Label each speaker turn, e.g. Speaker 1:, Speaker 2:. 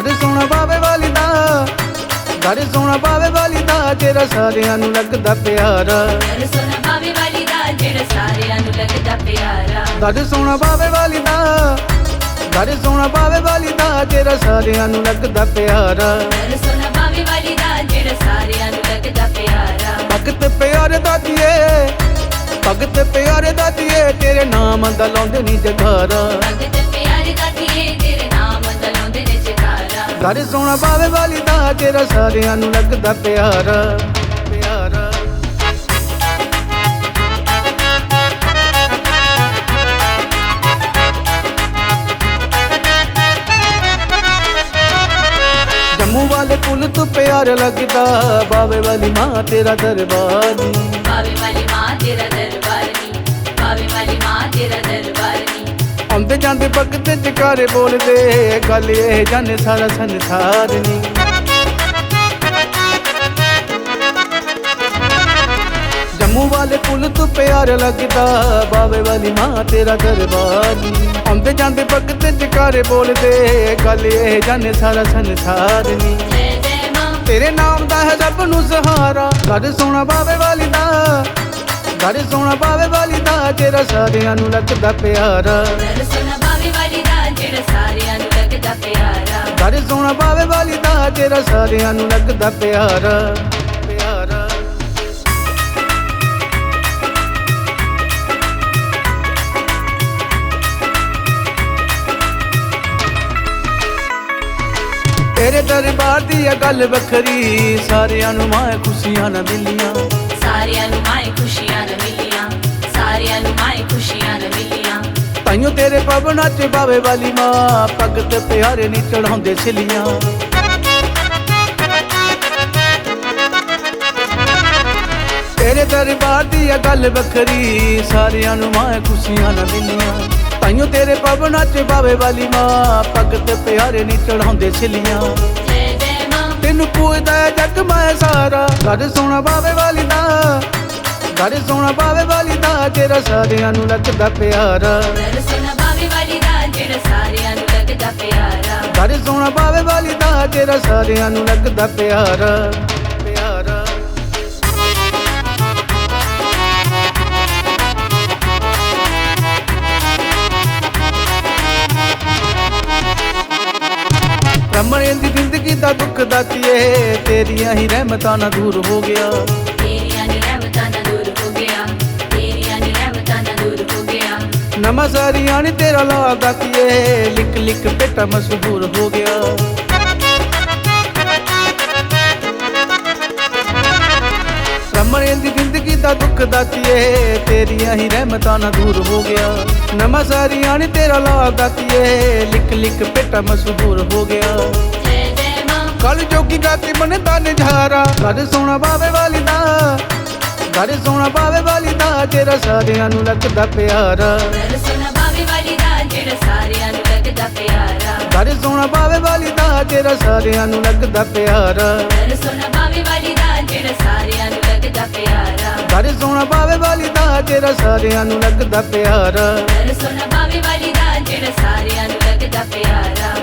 Speaker 1: घर सोना बावे वाली दा, घर सोना बावे वाली दा, तेरा सारियां नू लगदा प्यारा।
Speaker 2: घर सोना बावे वाली दा, जेड़ा सारियां नू लगदा प्यारा।
Speaker 1: घर सोना बावे वाली दा, घर सोना बावे वाली दा, तेरा सारियां नू लगदा प्यारा।
Speaker 2: घर सोना बावे वाली दा, जेड़ा सारियां नू लगदा प्यारा।
Speaker 1: भगत प्यारे दातिए, भगत प्यारे दातिए, तेरे नाम दा लाउंदे नी जगारा।
Speaker 2: भगत प्यारे दातिए, तेरे नाम दा लाउंदे ने जगारा।
Speaker 1: घर सोना बावे वाली दा, तेरा सारियां नू लगदा प्यारा प्यारा। जम्मू वाले पुल तू प्यार लगदा, बावे वाली माँ तेरा दरबार नी।
Speaker 2: बावे वाली माँ तेरा दरबार नी, बावे वाली माँ तेरा दरबार नी।
Speaker 1: आंदे जांदे भगत जकारे बोलदे, गल ये जाने सारा संसार नी। जम्मू वाले पुल तू प्यार लगदा, बावे वाली माँ तेरा दरबार नी। आंदे जांदे भगत जकारे बोलदे, गल ये जाने सारा संसार नी।
Speaker 2: जय जय माँ,
Speaker 1: तेरे नाम दा है रब नू सहारा। घर सोना बावे वाली दा, घर सोना बावे वाली दा, तेरा सारियां नू लगदा प्यारा।
Speaker 2: घर सोना बावे वाली दा, जेड़ा सारियां नू लगदा प्यारा।
Speaker 1: घर सोना बावे वाली दा, तेरा सारियां नू लगदा प्यारा प्यारा। तेरे दरबार दी गल बखरी, सारियां नू माए खुशियां न मिलियां।
Speaker 2: सारियां नू माए खुशियां न मिलियां, सारियां नू माए खुशियां न मिलियां।
Speaker 1: ताइयों तेरे भवनां च बावे वाली माँ, भगत प्यारे नी चढ़ाउंदे सिलियां। तेरे दरबार दी गल बखरी, सारियां नू माए खुशियां न मिलियां। ताइयों तेरे भवनां च बावे वाली माँ, भगत प्यारे नी चढ़ाउंदे सिलियां।
Speaker 2: जय जय माँ,
Speaker 1: तेनू पूजदा है जग मैं सारा। घर सोना बावे वाली दा, घर सोना बावे वाली दा, तेरा सारियां नू लगदा प्यारा।
Speaker 2: घर सोना बावे वाली दा, जेड़ा सारियां नू लगदा प्यारा।
Speaker 1: घर सोना बावे वाली दा, तेरा सारियां नू लगदा प्यारा प्यारा। रमण दी जिंदगी दा दुख दातिए, तेरियां ही रहमतां ना दूर हो गया।
Speaker 2: तेरियां नी रहमतां ना दूर हो गया, तेरियां नी रहमतां ना दूर हो गया।
Speaker 1: नमा सारियां नी तेरा ला दातिए, लिख लिख बेटा मशहूर हो गया। रमण दी जिंदगी दा दुख दातिए, तेरियां ही रहमतां ना दूर हो गया। नमा सारियां नी तेरा ला दातिए, लिख लिख बेटा मशहूर हो गया।
Speaker 2: जय जय माँ,
Speaker 1: कल जोगी गाती मन दा निझारा। घर सोना बावे वाली दा, घर सोना बावे वाली दा, तेरा सारियां नू लगदा प्यारा।
Speaker 2: घर सोना बावे वाली दा, जेड़ा सारियां नू लगदा प्यारा।
Speaker 1: घर सोना बावे वाली दा, तेरा सारियां नू लगदा प्यारा।
Speaker 2: घर सोना बावे वाली दा, जेड़ा सारियां नू लगदा प्यारा।
Speaker 1: घर सोना बावे वाली दा, तेरा सारियां नू लगदा प्यारा।
Speaker 2: घर सोना बावे वाली दा, जेड़ा सारियां नू लगदा प्यारा।